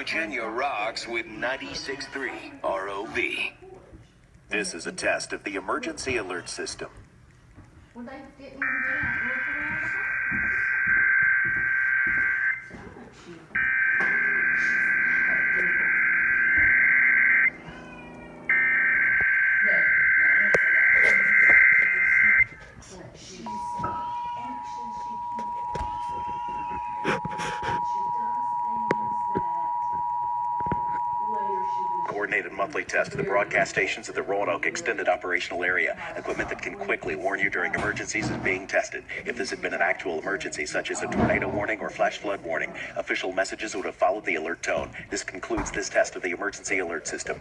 Virginia rocks with 96.3 ROV. This is a test of the emergency alert system. Well, they didn't even get out. Look around. Coordinated monthly test of the broadcast stations at the Roanoke Extended Operational Area. Equipment that can quickly warn you during emergencies is being tested. If this had been an actual emergency, such as a tornado warning or flash flood warning, official messages would have followed the alert tone. This concludes this test of the emergency alert system.